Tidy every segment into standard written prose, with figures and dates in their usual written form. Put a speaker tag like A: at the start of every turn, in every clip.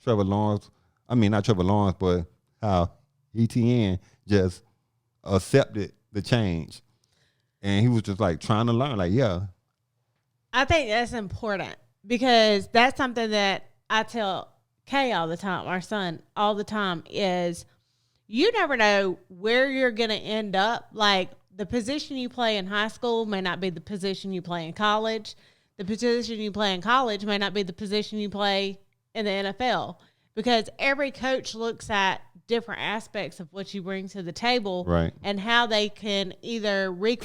A: Trevor Lawrence, not Trevor Lawrence, but how ETN just accepted the change. And he was just like trying to learn, like, yeah.
B: I think that's important because that's something that I tell Kay all the time, our son, all the time, is you never know where you're going to end up. Like, the position you play in high school may not be the position you play in college. The position you play in college may not be the position you play in the NFL, because every coach looks at different aspects of what you bring to the table,
A: right,
B: and how they can either
C: you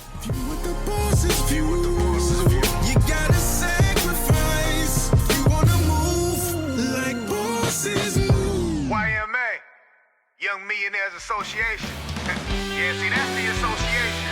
C: gotta sacrifice. You wanna move like bosses move.
D: YMA, Young Millionaires Association. Yeah, see, that's the association.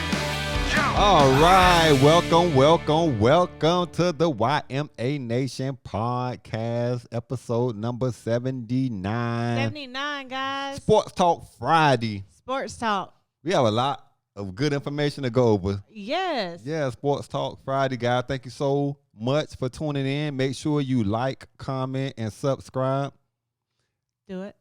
D: Joe.
A: All right, welcome to the YMA Nation Podcast, episode number 79.
B: 79, guys.
A: Sports Talk Friday.
B: Sports Talk.
A: We have a lot of good information to go over.
B: Yes.
A: Yeah, Sports Talk Friday, guys. Thank you so much for tuning in. Make sure you like, comment, and subscribe.
B: Do it.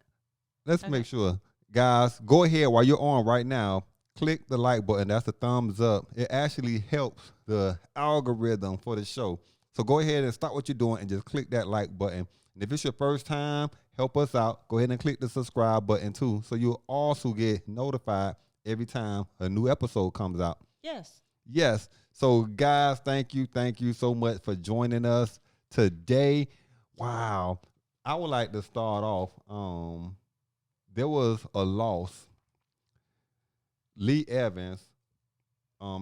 A: Let's make sure. Guys, go ahead while you're on right now. Click the like button. That's the thumbs up. It actually helps the algorithm for the show. So go ahead and stop what you're doing and just click that like button. And if it's your first time, help us out. Go ahead and click the subscribe button too, so you'll also get notified every time a new episode comes out. Yes. So guys, thank you so much for joining us today. Wow. I would like to start off. There was a loss. Lee Evans,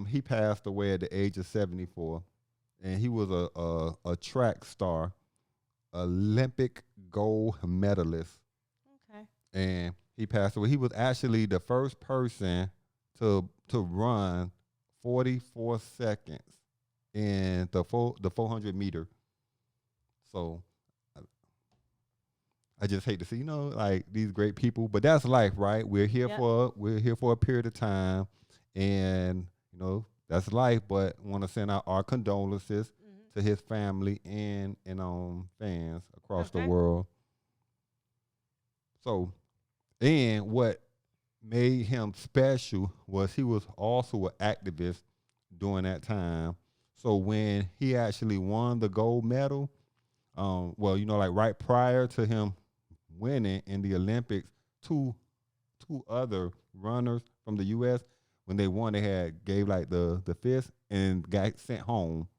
A: he passed away at the age of 74, and he was a track star, Olympic gold medalist.
B: Okay.
A: And he passed away. He was actually the first person to run 44 seconds in the 400 meter. So I just hate to see, like these great people, but that's life, right? We're here for a period of time, and that's life. But want to send out our condolences to his family and fans across the world. So, and what made him special was he was also an activist during that time. So when he actually won the gold medal, like right prior to him winning in the Olympics, two other runners from the U.S., when they won, they gave like the fist and got sent home.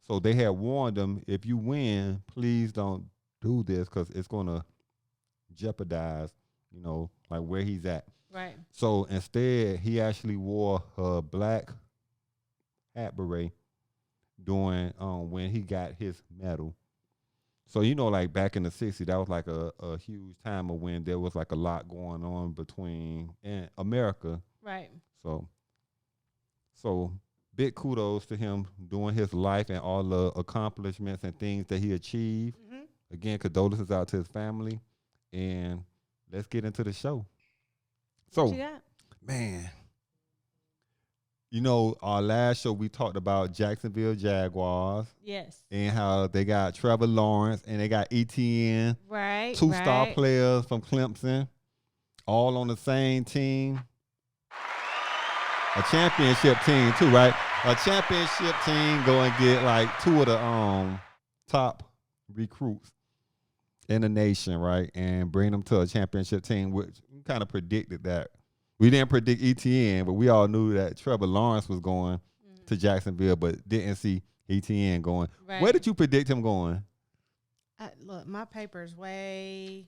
A: So they had warned them, if you win, please don't do this because it's going to jeopardize, like where he's at.
B: Right. So
A: instead, he actually wore a black hat beret during when he got his medal. So, like back in the 60s, that was like a huge time of when there was like a lot going on in America.
B: Right.
A: So big kudos to him doing his life and all the accomplishments and things that he achieved. Mm-hmm. Again, condolences out to his family. And let's get into the show. So,
B: what you got?
A: Man, our last show, we talked about Jacksonville Jaguars.
B: Yes.
A: And how they got Trevor Lawrence and they got ETN.
B: Right.
A: Two star players from Clemson, all on the same team. A championship team, too, right? A championship team go and get like two of the top recruits in the nation, right? And bring them to a championship team, which we kind of predicted that. We didn't predict ETN, but we all knew that Trevor Lawrence was going to Jacksonville, but didn't see ETN going. Right. Where did you predict him going?
B: Look, my paper's way.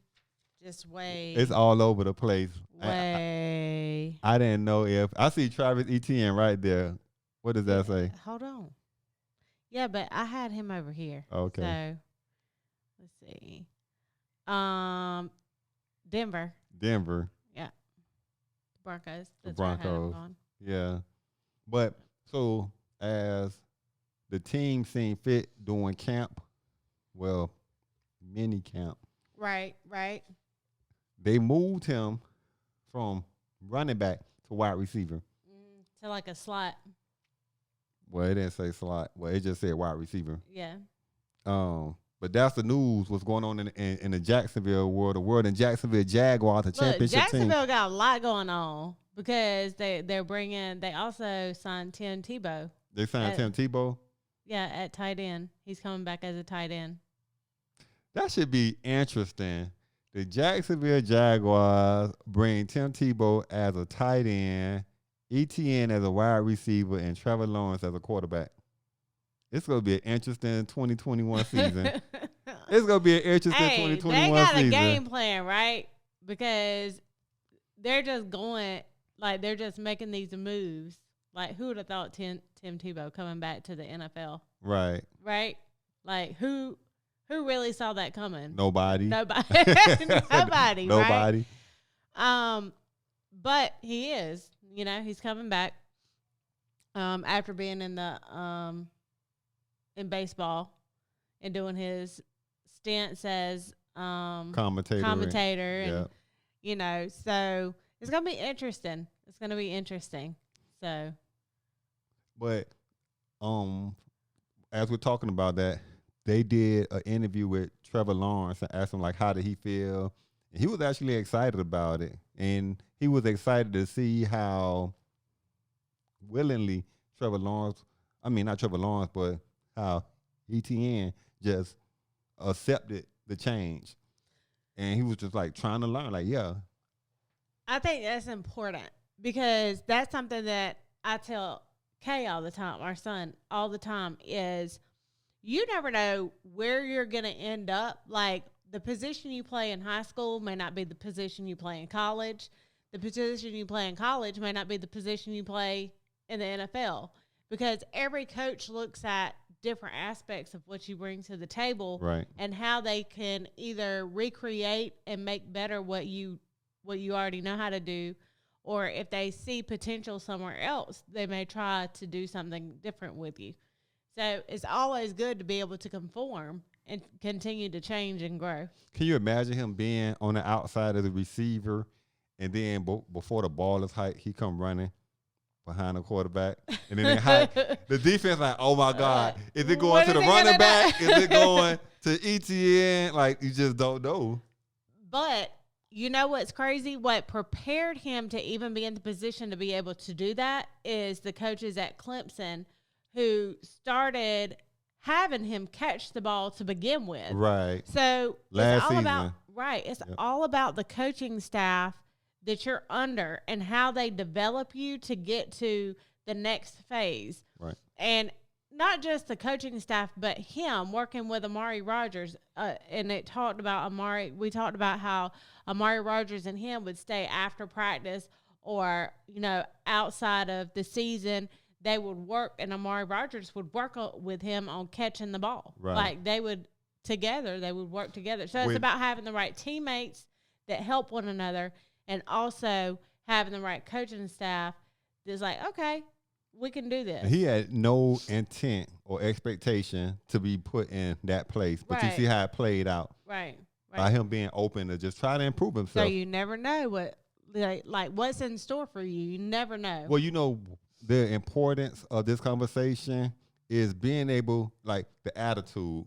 A: It's all over the place. I didn't know if. I see Travis Etienne right there. What does that say?
B: Hold on. Yeah, but I had him over here.
A: Okay.
B: So, let's see. Denver. Yeah. Broncos.
A: The Broncos. Yeah. But so as the team seemed fit during camp, mini camp.
B: Right.
A: They moved him from running back to wide receiver.
B: To like a slot.
A: Well, it didn't say slot. Well, it just said wide receiver.
B: Yeah.
A: But that's the news. What's going on in the Jacksonville world? The world in Jacksonville Jaguars, the championship
B: Jacksonville
A: team.
B: got a lot going on because they also signed Tim Tebow.
A: They signed Tim Tebow.
B: Yeah, at tight end. He's coming back as a tight end.
A: That should be interesting. The Jacksonville Jaguars bring Tim Tebow as a tight end, ETN as a wide receiver, and Trevor Lawrence as a quarterback. It's going to be an interesting 2021 season. It's going to be an interesting 2021 season.
B: They got a game plan, right? Because they're just going, like, they're just making these moves. Like, who would have thought Tim Tebow coming back to the NFL?
A: Right.
B: Right? Like, who really saw that coming?
A: Nobody.
B: Nobody,
A: Nobody.
B: right? But he is. He's coming back after being in the in baseball and doing his stints as commentator and so it's gonna be interesting. So
A: but as we're talking about that, they did an interview with Trevor Lawrence and asked him, like, how did he feel? And he was actually excited about it. And he was excited to see how willingly not Trevor Lawrence, but how ETN just accepted the change. And he was just, like, trying to learn. Like, yeah.
B: I think that's important because that's something that I tell Kay all the time, our son, all the time, is you never know where you're going to end up. Like, the position you play in high school may not be the position you play in college. The position you play in college may not be the position you play in the NFL, because every coach looks at different aspects of what you bring to the table,
A: right,
B: and how they can either recreate and make better what you already know how to do, or if they see potential somewhere else, they may try to do something different with you. So it's always good to be able to conform and continue to change and grow.
A: Can you imagine him being on the outside of the receiver, and then before the ball is hiked, he come running behind the quarterback, and then they hike. The defense like, oh my God, is it going to the running back? Is it going to ETN? Like, you just don't know.
B: But you know what's crazy? What prepared him to even be in the position to be able to do that is the coaches at Clemson who started having him catch the ball to begin with.
A: Right.
B: So
A: Last
B: it's all
A: season.
B: about It's all about the coaching staff that you're under and how they develop you to get to the next phase.
A: Right.
B: And not just the coaching staff, but him working with Amari Rogers. And we talked about how Amari Rogers and him would stay after practice or, outside of the season. They would work, and Amari Rogers would work with him on catching the ball.
A: Right.
B: Like, they would work together. So it's about having the right teammates that help one another, and also having the right coaching staff that's like, okay, we can do this.
A: He had no intent or expectation to be put in that place, but you see how it played out.
B: Right.
A: By him being open to just try to improve himself.
B: So you never know what's in store for you. You never know.
A: Well, the importance of this conversation is being able, like, the attitude,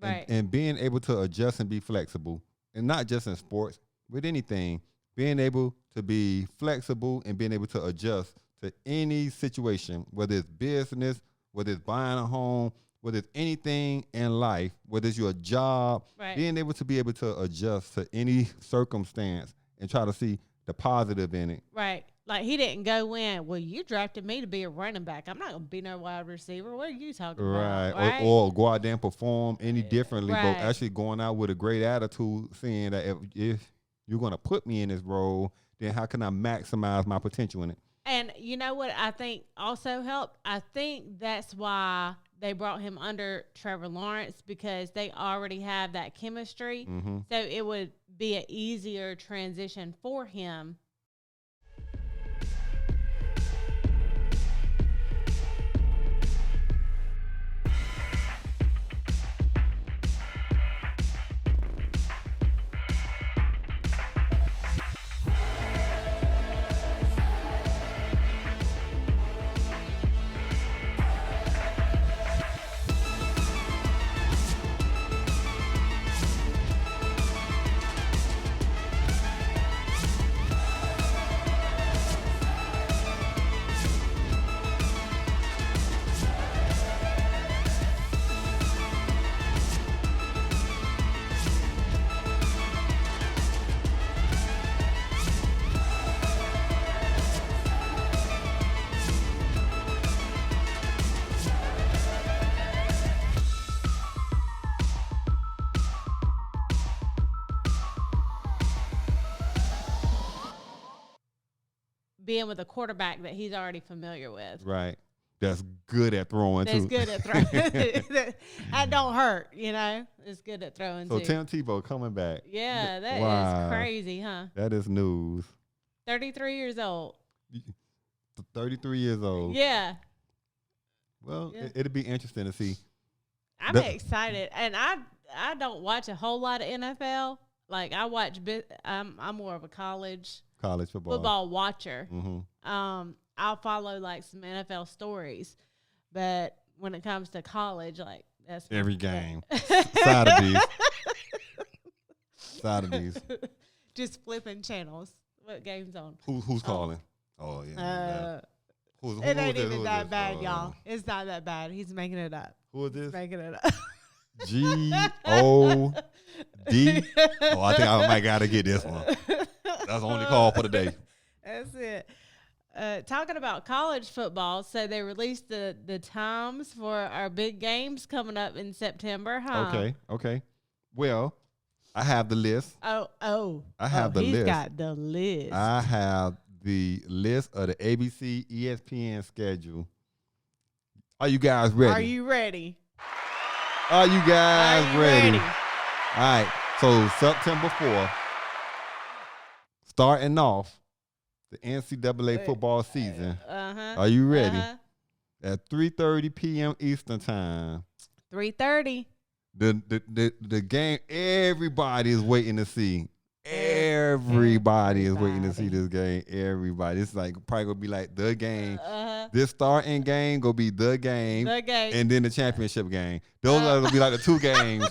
B: right,
A: and being able to adjust and be flexible, and not just in sports, with anything. Being able to be flexible and being able to adjust to any situation, whether it's business, whether it's buying a home, whether it's anything in life, whether it's your job,
B: right,
A: being able to adjust to any circumstance and try to see the positive in it.
B: Right. Like, he didn't go in, well, you drafted me to be a running back. I'm not going to be no wide receiver. What are you talking about? Right.
A: Or go out there and perform any differently,
B: right,
A: but actually going out with a great attitude, saying that if you're going to put me in this role, then how can I maximize my potential in it?
B: And you know what I think also helped? I think that's why they brought him under Trevor Lawrence, because they already have that chemistry.
A: Mm-hmm.
B: So it would be an easier transition for him. being with a quarterback that he's already familiar with.
A: Right. That's good at throwing,
B: That's
A: too.
B: good at throwing. That don't hurt, you know. It's good at throwing,
A: So
B: too.
A: Tim Tebow coming back.
B: Yeah, that
A: Wow.
B: is crazy, huh?
A: That is news.
B: 33 years old.
A: 33 years old.
B: Yeah.
A: Well,
B: Yeah.
A: it'll be interesting to see.
B: I'm excited. And I don't watch a whole lot of NFL. Like, I watch, I'm more of a college
A: Football.
B: watcher.
A: Mm-hmm.
B: I'll follow like some NFL stories, but when it comes to college, like that's
A: Every game. Saturdays.
B: just flipping channels. What game's on?
A: Who's calling? Oh, yeah. Who
B: It ain't
A: is this?
B: even
A: Who is
B: that
A: this?
B: bad, y'all. It's not that bad. He's making it up.
A: Who is this?
B: Making it up.
A: G-O-D. Oh, I think I might got to get this one. That's the only call for the day.
B: That's it. Talking about college football, so they released the times for our big games coming up in September, huh?
A: Okay. Well, I have the list.
B: I
A: have the list.
B: He's got the list.
A: I have the list of the ABC ESPN schedule. Are you guys ready?
B: Are you ready?
A: Are you guys
B: Are you
A: ready?
B: ready?
A: All right. So September 4th, starting off the NCAA football season. Are you ready? At 3:30 p.m. Eastern time.
B: 3:30.
A: The game everybody is waiting to see. Everybody is waiting to see this game. Everybody. It's like probably gonna be like the game. This starting game gonna be the game.
B: The game.
A: And then the championship game. Those are gonna be like the two games.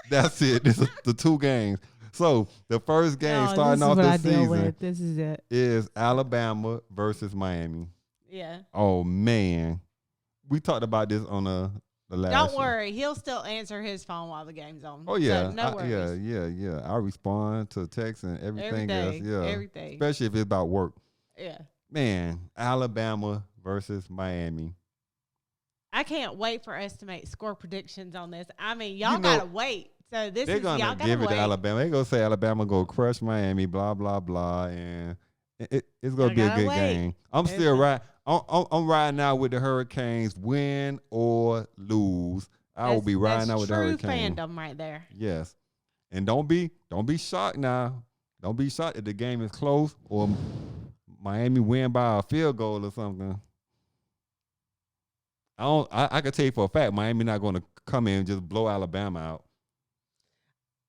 A: That's it. This is the two games. So the first game starting off this season
B: This is it.
A: is Alabama versus Miami.
B: Yeah.
A: Oh man. We talked about this on the last
B: Don't
A: show.
B: worry. He'll still answer his phone while the game's on.
A: Oh yeah.
B: So no worries.
A: Yeah. I respond to texts and everything else. Yeah.
B: Everything.
A: Especially if it's about work.
B: Yeah.
A: Man, Alabama versus Miami.
B: I can't wait for us to make score predictions on this. I mean, y'all
A: You know,
B: gotta wait. So this
A: They're
B: is y'all
A: gonna
B: gotta
A: give it
B: wait.
A: to Alabama. They're gonna say Alabama go crush Miami, blah blah blah, and it's gonna
B: Y'all
A: be a
B: gotta
A: good
B: wait.
A: game. I'm still right. I'm riding out with the Hurricanes, win or lose. I will be riding out with the
B: Hurricanes.
A: Hurricanes.
B: True fandom right there.
A: Yes, and don't be shocked now. Don't be shocked if the game is close or Miami win by a field goal or something. I can tell you for a fact Miami not going to come in and just blow Alabama out.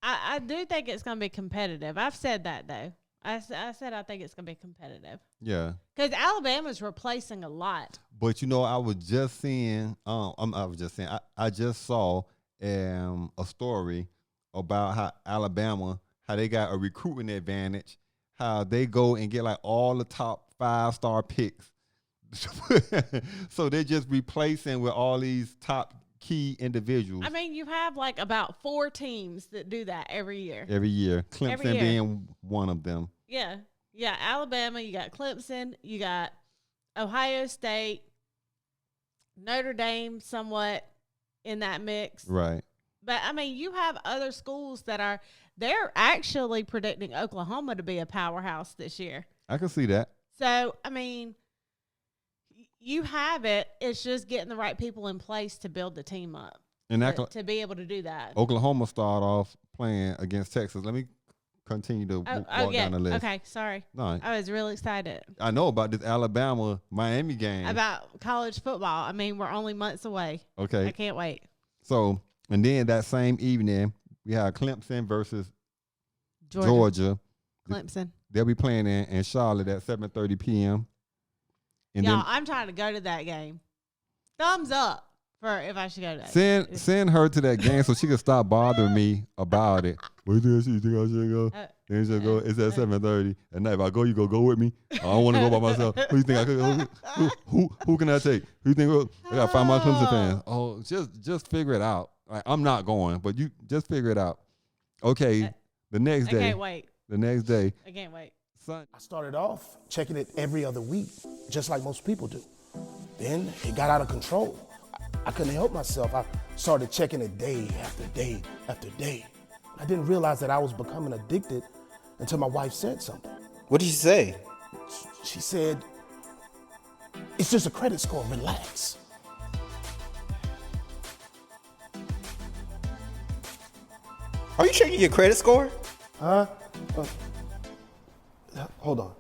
B: I do think it's going to be competitive. I've said that, though. I said I think it's going to be competitive.
A: Yeah.
B: Because Alabama's replacing a lot.
A: But, I was just seeing, I just saw a story about how Alabama, how they got a recruiting advantage, how they go and get like all the top 5-star picks. So they're just replacing with all these top key individuals.
B: I mean, you have like about 4 teams that do that every year.
A: Every year. Clemson
B: Every year.
A: being one of them.
B: Yeah. Yeah. Alabama, you got Clemson, you got Ohio State, Notre Dame somewhat in that mix.
A: Right.
B: But, I mean, you have other schools that they're actually predicting Oklahoma to be a powerhouse this year.
A: I can see that.
B: So, I mean, you have it. It's just getting the right people in place to build the team up
A: And
B: to be able to do that.
A: Oklahoma start off playing against Texas. Let me continue to walk down the list.
B: Okay, sorry.
A: No,
B: I was really excited
A: I know about this Alabama-Miami game.
B: about college football. I mean, we're only months away.
A: Okay.
B: I can't wait.
A: So, and then that same evening, we have Clemson versus Georgia.
B: Clemson.
A: They'll be playing in Charlotte at 7:30 p.m. And
B: Y'all,
A: then
B: I'm trying to go to that game. Thumbs up for if I should go to that.
A: send her to that game so she can stop bothering me about it. Where do you think I should go? Then she'll go. It's at 7:30 at night. If I go, you go with me. I don't want to go by myself. Who you think I could? Who can I take? Who you think? I got 5 more Clemson fans. Oh, just figure it out. Like, I'm not going, but you just figure it out. Okay, the next
B: I
A: day.
B: can't wait.
A: The next day.
B: I can't wait.
A: Son,
E: I started off checking it every other week, just like most people do. Then it got out of control. I couldn't help myself. I started checking it day after day after day. I didn't realize that I was becoming addicted until my wife said something.
F: What did she say?
E: She said, it's just a credit score, relax.
F: Are you checking your credit score?
E: Huh? Hold on.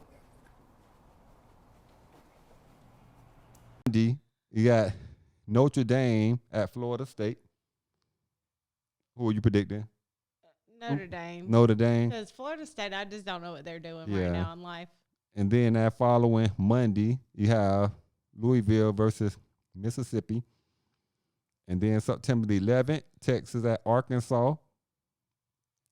A: D, you got Notre Dame at Florida State. Who are you predicting?
B: Notre Dame.
A: Notre Dame.
B: Because Florida State, I just don't know what they're doing
A: Yeah.
B: right now in life.
A: And then that following Monday, you have Louisville versus Mississippi. And then September the 11th, Texas at Arkansas.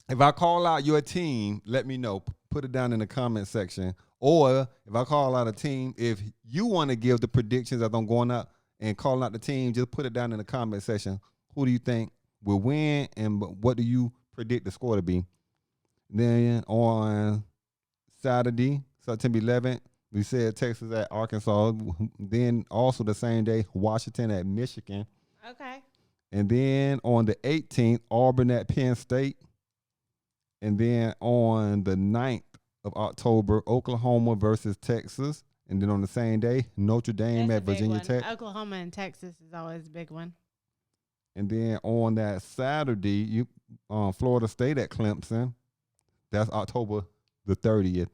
A: If I call out your team, let me know. Put it down in the comment section. Or if I call out a team, if you want to give the predictions as I'm going out and calling out the team, just put it down in the comment section. Who do you think will win and what do you predict the score to be? Then on Saturday, September 11th, we said Texas at Arkansas. Then also the same day, Washington at Michigan.
B: Okay.
A: And then on the 18th, Auburn at Penn State. And then on the 9th of October, Oklahoma versus Texas. And then on the same day, Notre Dame
B: That's
A: at
B: a big
A: Virginia
B: one.
A: Tech.
B: Oklahoma and Texas is always a big one.
A: And then on that Saturday, Florida State at Clemson. That's October the 30th.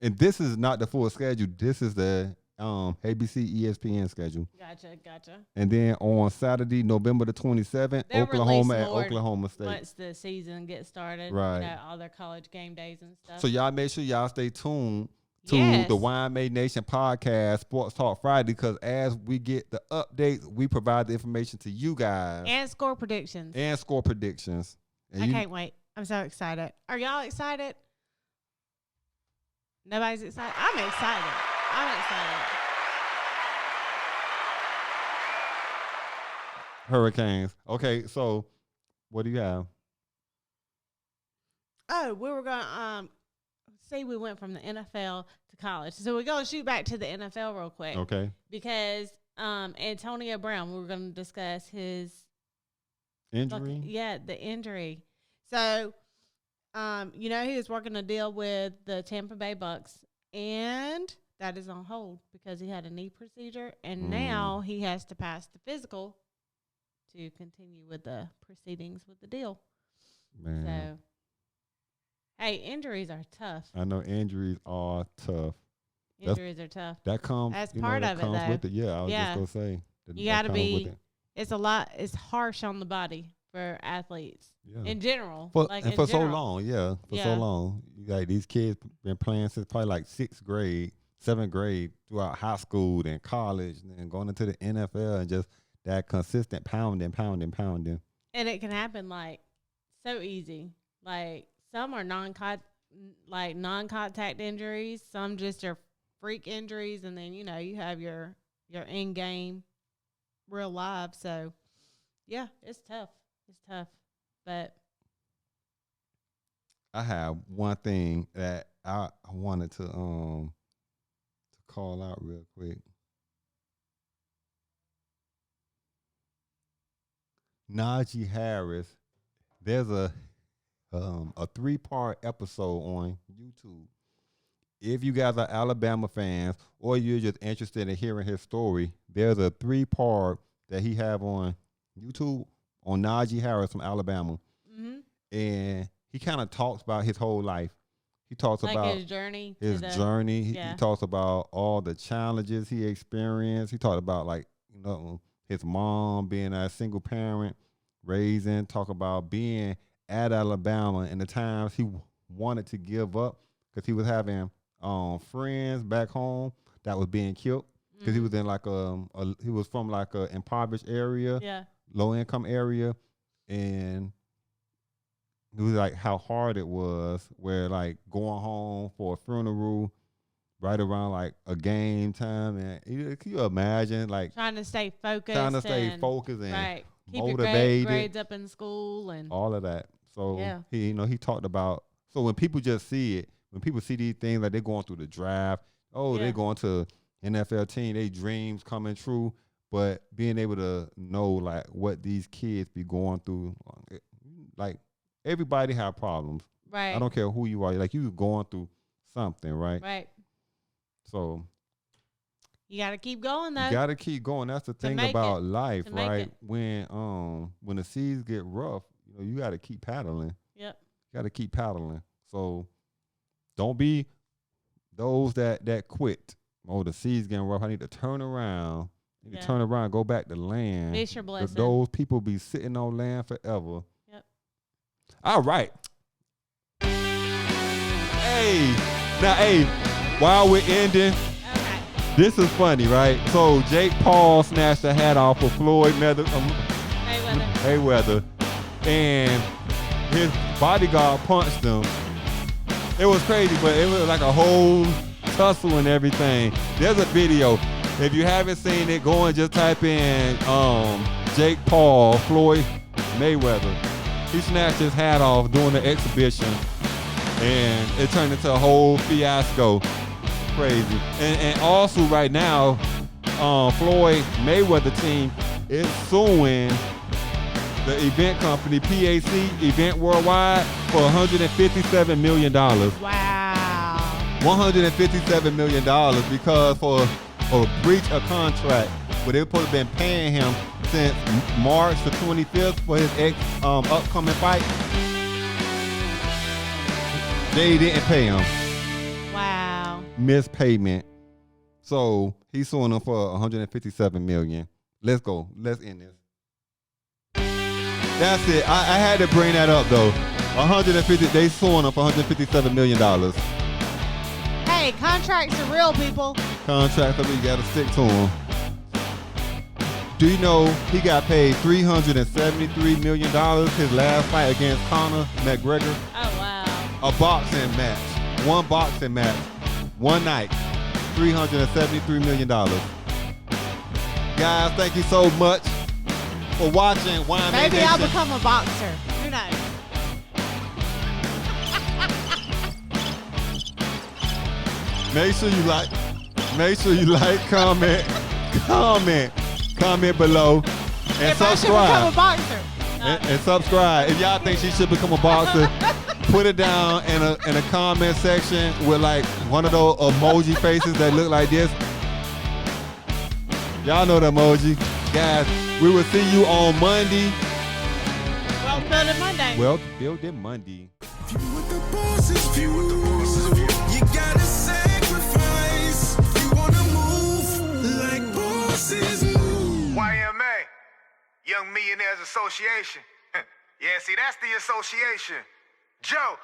A: And this is not the full schedule. This is the ABC ESPN schedule.
B: Gotcha.
A: And then on Saturday, November the 27th,
B: They'll
A: Oklahoma
B: release
A: at
B: more
A: Oklahoma State.
B: Once the season gets started,
A: Right.
B: you know, all their college game days and stuff.
A: So y'all make sure y'all stay tuned to
B: Yes.
A: the YMA Nation Podcast, Sports Talk Friday, because as we get the updates, we provide the information to you guys
B: and score predictions.
A: and score predictions. And
B: I
A: you,
B: can't wait. I'm so excited. Are y'all excited? Nobody's excited? I'm excited.
A: Hurricanes. Okay, so what do you have?
B: Oh, we were going to see we went from the NFL to college. So we're going to shoot back to the NFL real quick.
A: Okay.
B: Because Antonio Brown, we were going to discuss his
A: Injury?
B: the injury. So, you know, he was working a deal with the Tampa Bay Bucks, and that is on hold because he had a knee procedure, and now he has to pass the physical to continue with the proceedings with the deal.
A: Man.
B: So, hey, injuries are tough.
A: I know injuries are tough.
B: Injuries are tough.
A: That comes.
B: That's
A: you
B: part
A: know, that
B: of it,
A: comes
B: though.
A: with it. Yeah, I was
B: Yeah.
A: just gonna say.
B: You
A: that
B: got to
A: comes with
B: be.
A: it.
B: It's a lot. It's harsh on the body for athletes
A: Yeah.
B: in general.
A: For,
B: like
A: and
B: in
A: for
B: general.
A: so long, yeah, for so
B: Yeah.
A: long. Like these kids been playing since probably like 6th grade, 7th grade, throughout high school and college, and then going into the NFL and just that consistent pounding.
B: And it can happen like so easy. Like some are non-contact injuries. Some just are freak injuries, and then you know you have your in-game real life. So yeah, it's tough. But
A: I have one thing that I wanted to call out real quick. Naji Harris, there's a 3-part episode on YouTube. If you guys are Alabama fans or you're just interested in hearing his story, there's a 3-part that he have on YouTube on Naji Harris from Alabama. And he kind of talks about his whole life. He talks
B: like
A: about
B: his journey.
A: his journey. He
B: Yeah.
A: talks about all the challenges he experienced. He talked about, like, you know, his mom being a single parent, raising, talk about being at Alabama and the times he wanted to give up because he was having friends back home that was being killed because he was in like he was from like a impoverished area,
B: Yeah.
A: low income area, and it was like how hard it was where like going home for a funeral right around like a game time, and can you imagine like
B: Trying to stay focused.
A: and
B: right. Keep your
A: motivated,
B: grades up in school and
A: all of that. So
B: Yeah.
A: he talked about, so when people just see it, when people see these things like they're going through the draft,
B: Yeah.
A: they're going to NFL team, they dreams coming true, but being able to know like what these kids be going through, like everybody have problems.
B: right.
A: I don't care who you are, like you going through something, right?
B: Right.
A: So
B: You got to keep going, though.
A: you got to keep going. That's the thing
B: make
A: about
B: it.
A: life,
B: To make
A: right?
B: it.
A: When the seas get rough, you got to keep paddling.
B: Yep.
A: You got to keep paddling. So don't be those that quit. Oh, the seas getting rough. I need to turn around. Turn around, go back to land.
B: Miss your blessing.
A: Those people be sitting on land forever.
B: Yep.
A: All right. Hey, while we're ending,
B: Okay.
A: this is funny, right? So Jake Paul snatched the hat off of Floyd Mayweather, and his bodyguard punched him. It was crazy, but it was like a whole tussle and everything. There's a video. If you haven't seen it, go and just type in Jake Paul, Floyd Mayweather. He snatched his hat off during the exhibition, and it turned into a whole fiasco. Crazy. And also right now, Floyd Mayweather team is suing the event company, PAC, Event Worldwide, for $157 million.
B: Wow.
A: $157 million because for a breach of contract where they were supposed to have been paying him since March the 25th for his upcoming fight. They didn't pay him.
B: Wow.
A: Missed payment. So he's suing them for $157 million. Let's go. Let's end this. That's it. I had to bring that up though. They suing him for $157 million.
B: Hey, contracts are real, people.
A: Contract, so you gotta stick to him. Do you know he got paid $373 million his last fight against Conor McGregor?
B: Oh, wow.
A: A boxing match. One boxing match. One night. $373 million. Guys, thank you so much for watching YMA
B: Maybe
A: Nation.
B: I'll become a boxer. Who knows?
A: Make sure you like, comment below, and
B: If I should become a
A: subscribe.
B: boxer.
A: And subscribe. If y'all think she should become a boxer, put it down in a comment section with like one of those emoji faces that look like this. Y'all know the emoji. Guys, we will see you on Monday.
B: Well, building Monday.
A: Well, building Monday.
C: View what the boss's view. You gotta sacrifice. You wanna move like bosses move.
D: YMA, Young Millionaires Association. Yeah, see, that's the association. Joe.